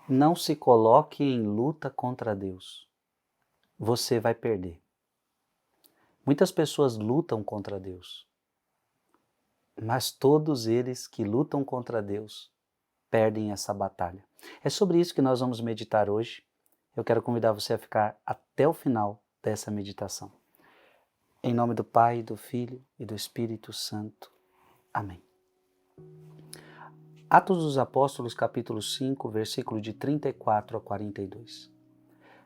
Não se coloque em luta contra Deus. Você vai perder. Muitas pessoas lutam contra Deus, mas todos eles que lutam contra Deus perdem essa batalha. É sobre isso que nós vamos meditar hoje. Eu quero convidar você a ficar até o final dessa meditação. Em nome do Pai, do Filho e do Espírito Santo. Amém. Atos dos Apóstolos, capítulo 5, versículo de 34 a 42.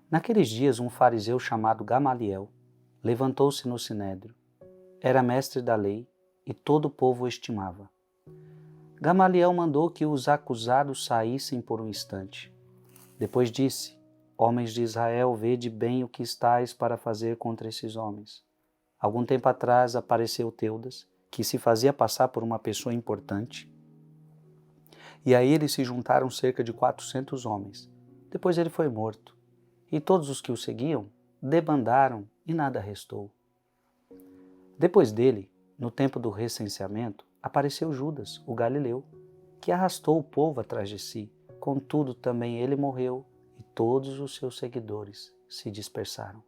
Naqueles dias, um fariseu chamado Gamaliel levantou-se no sinédrio. Era mestre da lei e todo o povo o estimava. Gamaliel mandou que os acusados saíssem por um instante. Depois disse: Homens de Israel, vede bem o que estáis para fazer contra esses homens. Algum tempo atrás apareceu Teudas, que se fazia passar por uma pessoa importante, e a ele se juntaram cerca de 400 homens. Depois ele foi morto, e todos os que o seguiam debandaram e nada restou. Depois dele, no tempo do recenseamento, apareceu Judas, o galileu, que arrastou o povo atrás de si. Contudo, também ele morreu e todos os seus seguidores se dispersaram.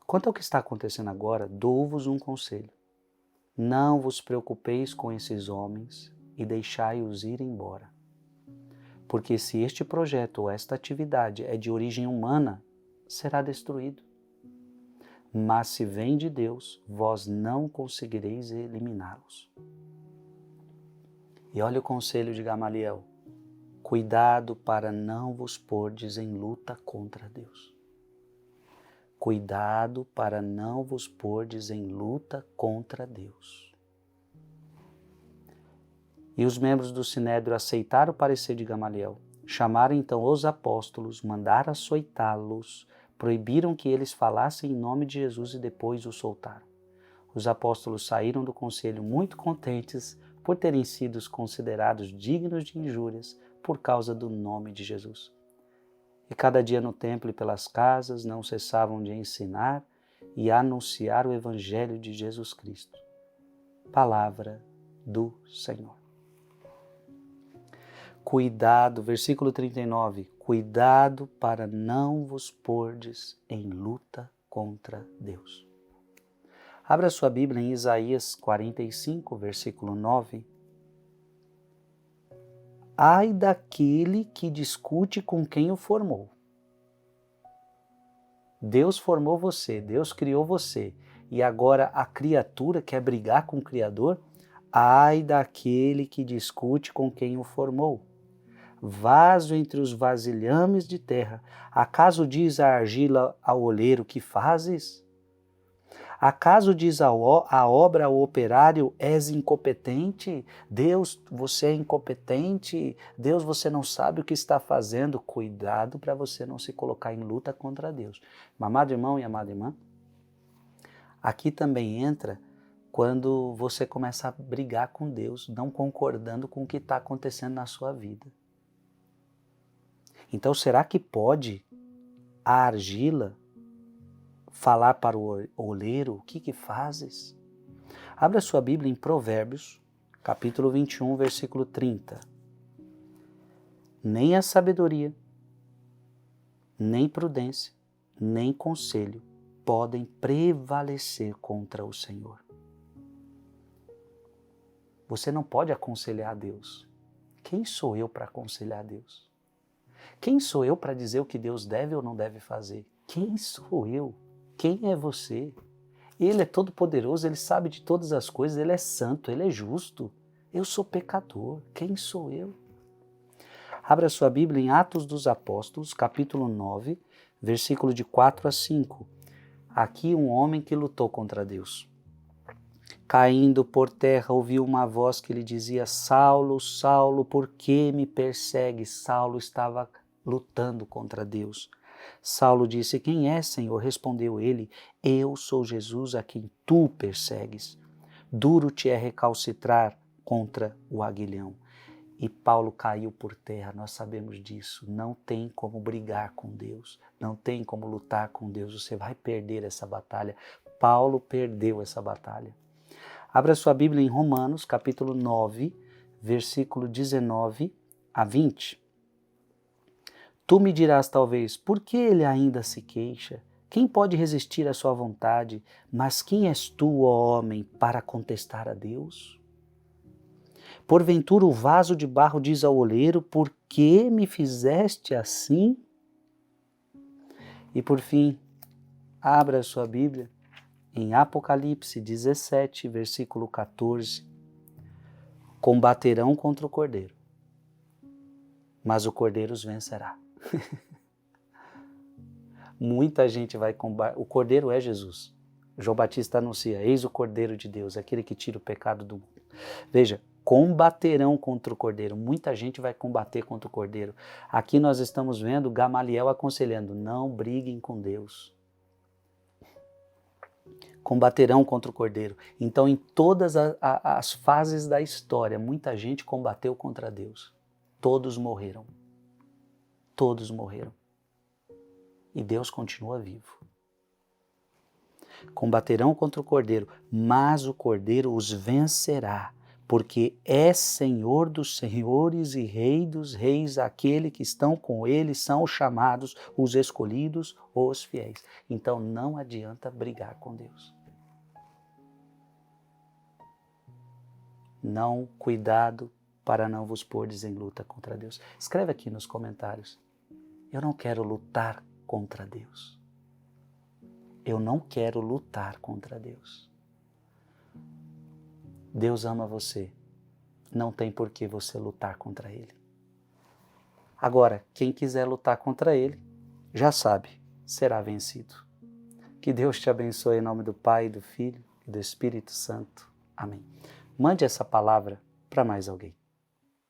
Quanto ao que está acontecendo agora, dou-vos um conselho. Não vos preocupeis com esses homens e deixai-os ir embora. Porque se este projeto ou esta atividade é de origem humana, será destruído. Mas se vem de Deus, vós não conseguireis eliminá-los. E olha o conselho de Gamaliel. Cuidado para não vos pordes em luta contra Deus. Cuidado para não vos pordes em luta contra Deus. E os membros do Sinédrio aceitaram o parecer de Gamaliel. Chamaram então os apóstolos, mandaram açoitá-los, proibiram que eles falassem em nome de Jesus e depois os soltaram. Os apóstolos saíram do conselho muito contentes por terem sido considerados dignos de injúrias por causa do nome de Jesus. E cada dia no templo e pelas casas não cessavam de ensinar e anunciar o Evangelho de Jesus Cristo. Palavra do Senhor. Cuidado, versículo 39, cuidado para não vos pordes em luta contra Deus. Abra sua Bíblia em Isaías 45, versículo 9. Ai daquele que discute com quem o formou. Deus formou você, Deus criou você, e agora a criatura quer brigar com o Criador? Ai daquele que discute com quem o formou. Vaso entre os vasilhames de terra, acaso diz a argila ao oleiro, que fazes? Acaso diz a obra ao operário, és incompetente? Deus, você é incompetente? Deus, você não sabe o que está fazendo? Cuidado para você não se colocar em luta contra Deus. Meu amado irmão e amada irmã, aqui também entra quando você começa a brigar com Deus, não concordando com o que está acontecendo na sua vida. Então, será que pode a argila falar para o oleiro, o que fazes? Abra sua Bíblia em Provérbios, capítulo 21, versículo 30. Nem a sabedoria, nem prudência, nem conselho podem prevalecer contra o Senhor. Você não pode aconselhar a Deus. Quem sou eu para aconselhar a Deus? Quem sou eu para dizer o que Deus deve ou não deve fazer? Quem sou eu? Quem é você? Ele é todo poderoso, Ele sabe de todas as coisas, Ele é santo, Ele é justo. Eu sou pecador, quem sou eu? Abra sua Bíblia em Atos dos Apóstolos, capítulo 9, versículo de 4 a 5. Aqui um homem que lutou contra Deus. Caindo por terra, ouviu uma voz que lhe dizia: Saulo, Saulo, por que me persegues? Saulo estava lutando contra Deus. Saulo disse: Quem é, Senhor? Respondeu ele: Eu sou Jesus a quem tu persegues. Duro te é recalcitrar contra o aguilhão. E Paulo caiu por terra, nós sabemos disso. Não tem como brigar com Deus, não tem como lutar com Deus, você vai perder essa batalha. Paulo perdeu essa batalha. Abra sua Bíblia em Romanos, capítulo 9, versículo 19 a 20. Tu me dirás talvez, por que ele ainda se queixa? Quem pode resistir à sua vontade? Mas quem és tu, ó homem, para contestar a Deus? Porventura o vaso de barro diz ao oleiro, por que me fizeste assim? E por fim, abra a sua Bíblia em Apocalipse 17, versículo 14. Combaterão contra o Cordeiro, mas o Cordeiro os vencerá. Muita gente vai combater. O Cordeiro é Jesus. João Batista anuncia, eis o Cordeiro de Deus, aquele que tira o pecado do mundo. Veja, combaterão contra o Cordeiro. Muita gente vai combater contra o Cordeiro. Aqui nós estamos vendo Gamaliel aconselhando, não briguem com Deus. Combaterão contra o Cordeiro. Então, em todas as fases da história, muita gente combateu contra Deus. Todos morreram. Todos morreram. E Deus continua vivo. Combaterão contra o Cordeiro, mas o Cordeiro os vencerá, porque é Senhor dos senhores e Rei dos reis, aquele que estão com ele são os chamados, os escolhidos, os fiéis. Então não adianta brigar com Deus. Não, cuidado para não vos pordes em luta contra Deus. Escreve aqui nos comentários. Eu não quero lutar contra Deus. Eu não quero lutar contra Deus. Deus ama você. Não tem por que você lutar contra Ele. Agora, quem quiser lutar contra Ele, já sabe, será vencido. Que Deus te abençoe em nome do Pai, do Filho e do Espírito Santo. Amém. Mande essa palavra para mais alguém.